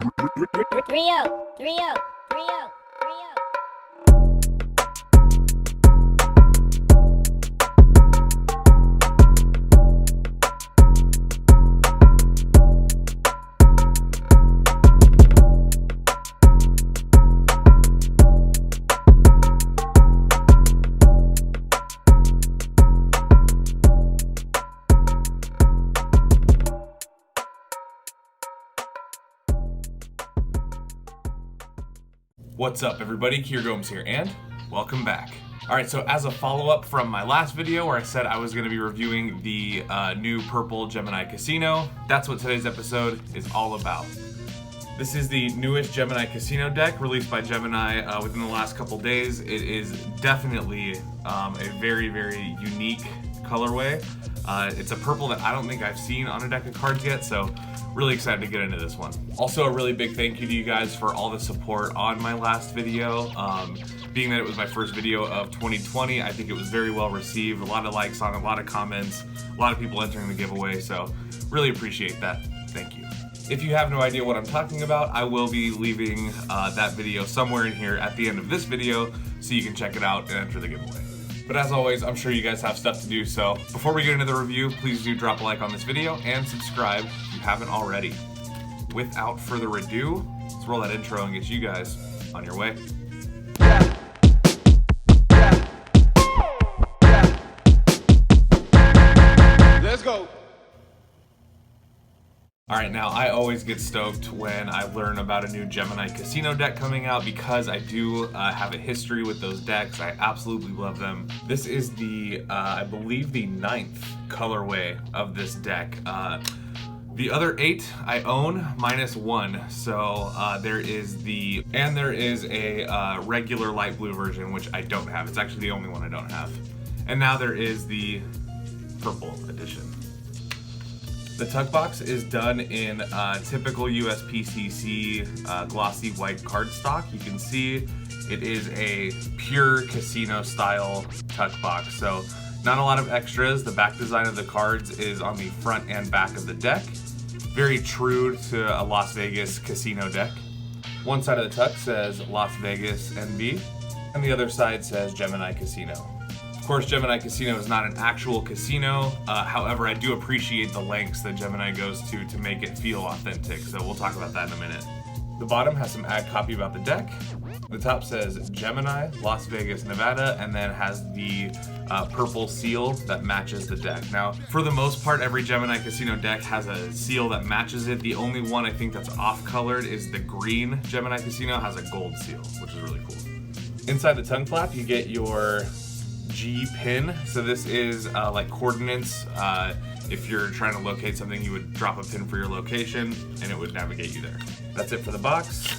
3-0. What's up everybody, Kier Gomes here, and welcome back. Alright, so as a follow-up from my last video where I said I was going to be reviewing the new purple Gemini Casino, that's what today's episode is all about. This is the newest Gemini Casino deck released by Gemini within the last couple days. It is definitely a very, very unique colorway. It's a purple that I don't think I've seen on a deck of cards yet, so really excited to get into this one. Also, a really big thank you to you guys for all the support on my last video. Being that it was my first video of 2020, I think it was very well received. A lot of likes on it, a lot of comments, a lot of people entering the giveaway, so really appreciate that. Thank you. If you have no idea what I'm talking about, I will be leaving that video somewhere in here at the end of this video so you can check it out and enter the giveaway. But as always, I'm sure you guys have stuff to do, so before we get into the review, please do drop a like on this video and subscribe if you haven't already. Without further ado, let's roll that intro and get you guys on your way. Let's go. Alright, now I always get stoked when I learn about a new Gemini Casino deck coming out because I do have a history with those decks. I absolutely love them. This is the, I believe the 9th colorway of this deck. The other 8 I own minus 1, so there is a regular light blue version which I don't have. It's actually the only one I don't have. And now there is the purple edition. The tug box is done in typical USPCC glossy white cardstock. You can see it is a pure casino style tug box, so not a lot of extras. The back design of the cards is on the front and back of the deck. Very true to a Las Vegas casino deck. One side of the tuck says Las Vegas NV, and the other side says Gemini Casino. Of course, Gemini Casino is not an actual casino. However, I do appreciate the lengths that Gemini goes to make it feel authentic, so we'll talk about that in a minute. The bottom has some ad copy about the deck. The top says Gemini, Las Vegas, Nevada, and then has the purple seal that matches the deck. Now, for the most part, every Gemini Casino deck has a seal that matches it. The only one I think that's off-colored is the green Gemini Casino has a gold seal, which is really cool. Inside the tongue flap, you get your G pin. So this is like coordinates. If you're trying to locate something, you would drop a pin for your location and it would navigate you there. That's it for the box.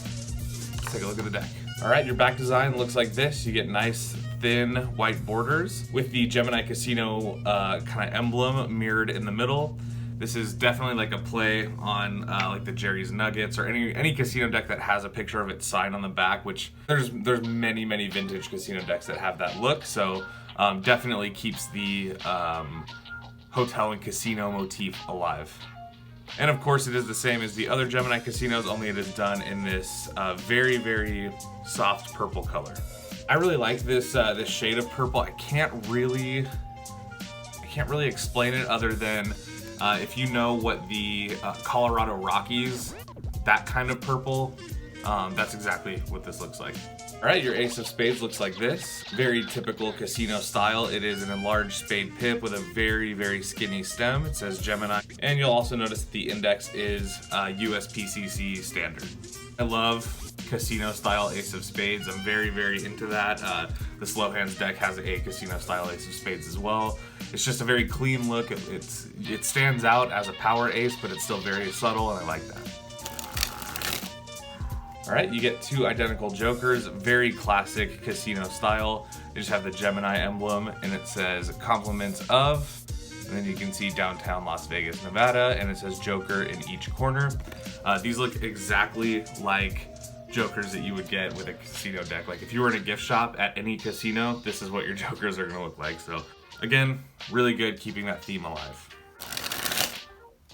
Let's take a look at the deck. All right, your back design looks like this. You get nice thin white borders with the Gemini Casino kind of emblem mirrored in the middle. This is definitely like a play on like the Jerry's Nuggets or any casino deck that has a picture of its sign on the back, which there's many vintage casino decks that have that look. So definitely keeps the hotel and casino motif alive. And of course it is the same as the other Gemini casinos, only it is done in this very, very soft purple color. I really like this this shade of purple. I can't really explain it other than if you know what the Colorado Rockies, that kind of purple, that's exactly what this looks like. All right, your ace of spades looks like this. Very typical casino style. It is an enlarged spade pip with a very, very skinny stem. It says Gemini. And you'll also notice that the index is USPCC standard. I love casino style ace of spades. I'm very, very into that. The Slow Hands deck has a casino style ace of spades as well. It's just a very clean look. It stands out as a power ace, but it's still very subtle, and I like that. All right, you get 2 identical jokers, very classic casino style. They just have the Gemini emblem, and it says compliments of, and then you can see downtown Las Vegas, Nevada, and it says Joker in each corner. These look exactly like jokers that you would get with a casino deck. Like if you were in a gift shop at any casino, this is what your jokers are gonna look like. So again, really good keeping that theme alive.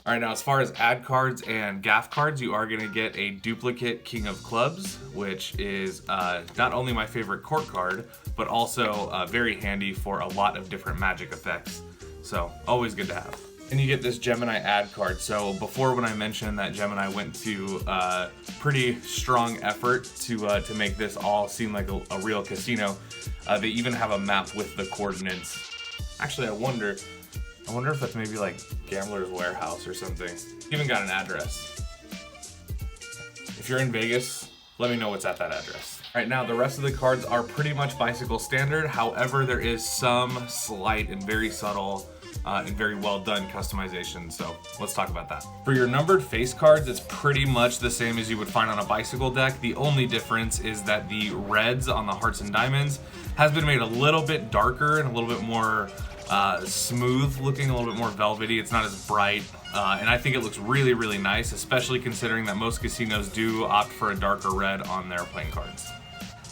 All right, now as far as ad cards and gaff cards, you are going to get a duplicate King of Clubs, which is not only my favorite court card, but also very handy for a lot of different magic effects. So always good to have. And you get this Gemini ad card. So before, when I mentioned that Gemini went to pretty strong effort to make this all seem like a real casino, they even have a map with the coordinates. Actually, I wonder if that's maybe like Gambler's Warehouse or something. Even got an address. If you're in Vegas, let me know what's at that address. All right, now the rest of the cards are pretty much bicycle standard. However, there is some slight and very subtle and very well done customization. So let's talk about that. For your numbered face cards, it's pretty much the same as you would find on a bicycle deck. The only difference is that the reds on the hearts and diamonds has been made a little bit darker and a little bit more smooth looking, a little bit more velvety. It's not as bright, and I think it looks really, really nice, especially considering that most casinos do opt for a darker red on their playing cards.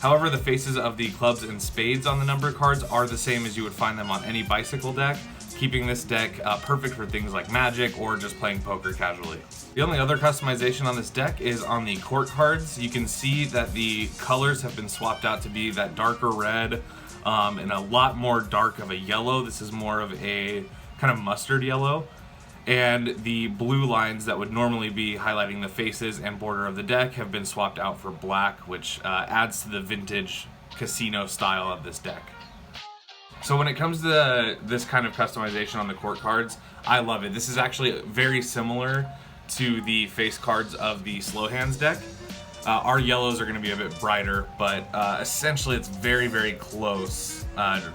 However, the faces of the clubs and spades on the number cards are the same as you would find them on any bicycle deck, keeping this deck perfect for things like Magic or just playing poker casually. The only other customization on this deck is on the court cards. You can see that the colors have been swapped out to be that darker red, and a lot more dark of a yellow. This is more of a kind of mustard yellow. And the blue lines that would normally be highlighting the faces and border of the deck have been swapped out for black, which adds to the vintage casino style of this deck. So when it comes to this kind of customization on the court cards, I love it. This is actually very similar to the face cards of the slow hands deck. Our yellows are going to be a bit brighter, but essentially it's very, very close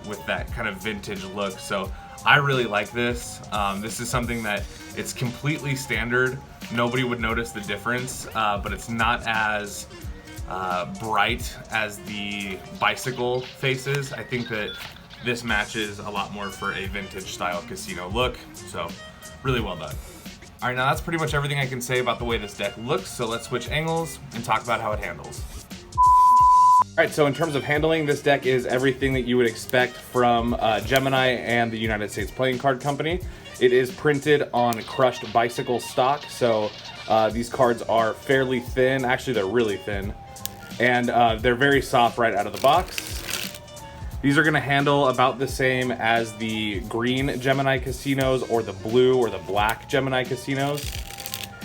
with that kind of vintage look. So I really like this. This is something that it's completely standard. Nobody would notice the difference, but it's not as bright as the bicycle faces. I think that this matches a lot more for a vintage style casino look. So really well done. All right, now that's pretty much everything I can say about the way this deck looks, so let's switch angles and talk about how it handles. All right, so in terms of handling, this deck is everything that you would expect from Gemini and the United States Playing Card Company. It is printed on crushed bicycle stock, so these cards are fairly thin. Actually, they're really thin, and they're very soft right out of the box. These are going to handle about the same as the green Gemini casinos or the blue or the black Gemini casinos.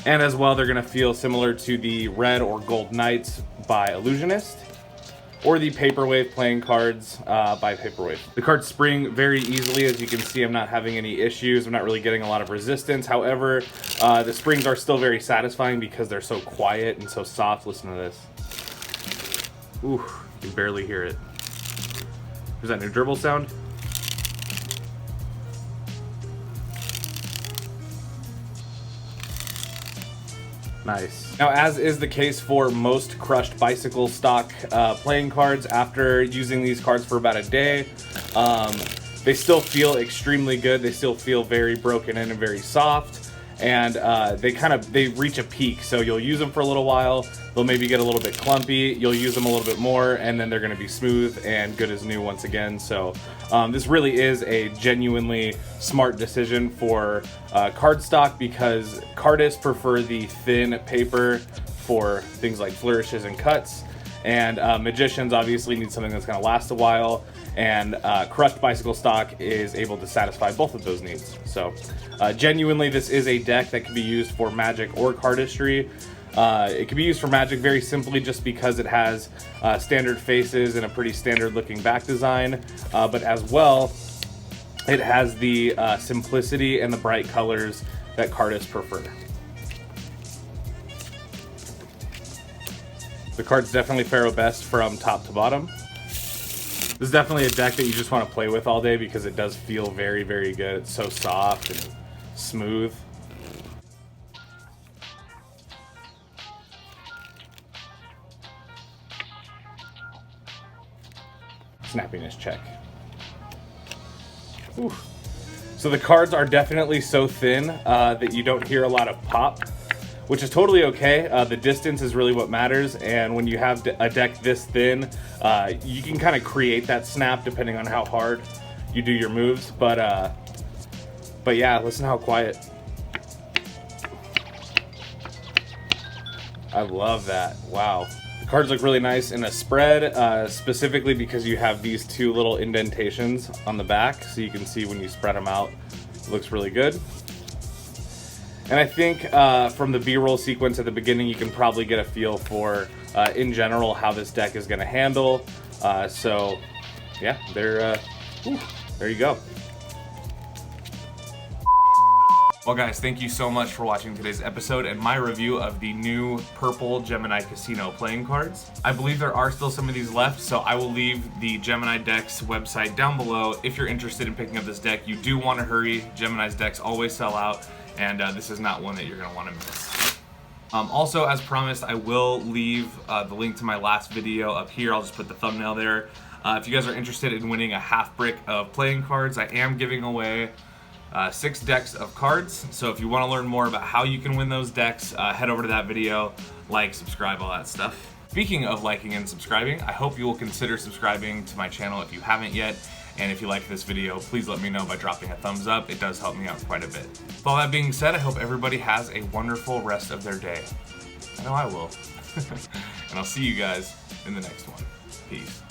And as well, they're going to feel similar to the red or gold knights by Illusionist or the Paperwave playing cards by Paperwave. The cards spring very easily. As you can see, I'm not having any issues. I'm not really getting a lot of resistance. However, the springs are still very satisfying because they're so quiet and so soft. Listen to this. Ooh, you can barely hear it. There's that new dribble sound. Nice. Now, as is the case for most crushed bicycle stock playing cards, after using these cards for about a day, they still feel extremely good. They still feel very broken in and very soft. And they reach a peak. So you'll use them for a little while, they'll maybe get a little bit clumpy, you'll use them a little bit more, and then they're going to be smooth and good as new once again. So this really is a genuinely smart decision for cardstock, because cardists prefer the thin paper for things like flourishes and cuts, and magicians obviously need something that's going to last a while, and crushed bicycle stock is able to satisfy both of those needs. So genuinely, this is a deck that can be used for Magic or cardistry. It can be used for Magic very simply just because it has standard faces and a pretty standard looking back design, but as well, it has the simplicity and the bright colors that cardists prefer. The cards definitely faro best from top to bottom. This is definitely a deck that you just want to play with all day because it does feel very, very good. It's so soft and smooth. Snappiness check. Ooh. So the cards are definitely so thin that you don't hear a lot of pop, which is totally okay. The distance is really what matters, and when you have a deck this thin, you can kind of create that snap depending on how hard you do your moves. But yeah, listen how quiet. I love that. Wow. The cards look really nice in a spread, specifically because you have these two little indentations on the back, so you can see when you spread them out. It looks really good. And I think from the B-roll sequence at the beginning, you can probably get a feel for, in general, how this deck is going to handle. So, yeah, there you go. Well guys, thank you so much for watching today's episode and my review of the new purple Gemini Casino playing cards. I believe there are still some of these left, so I will leave the Gemini decks website down below. If you're interested in picking up this deck, you do want to hurry. Gemini's decks always sell out, and this is not one that you're going to want to miss. Also, as promised, I will leave the link to my last video up here. I'll just put the thumbnail there. If you guys are interested in winning a half brick of playing cards, I am giving away 6 decks of cards. So if you want to learn more about how you can win those decks, head over to that video, like, subscribe, all that stuff. Speaking of liking and subscribing, I hope you will consider subscribing to my channel if you haven't yet. And if you like this video, please let me know by dropping a thumbs up. It does help me out quite a bit. With all that being said, I hope everybody has a wonderful rest of their day. I know I will. And I'll see you guys in the next one. Peace.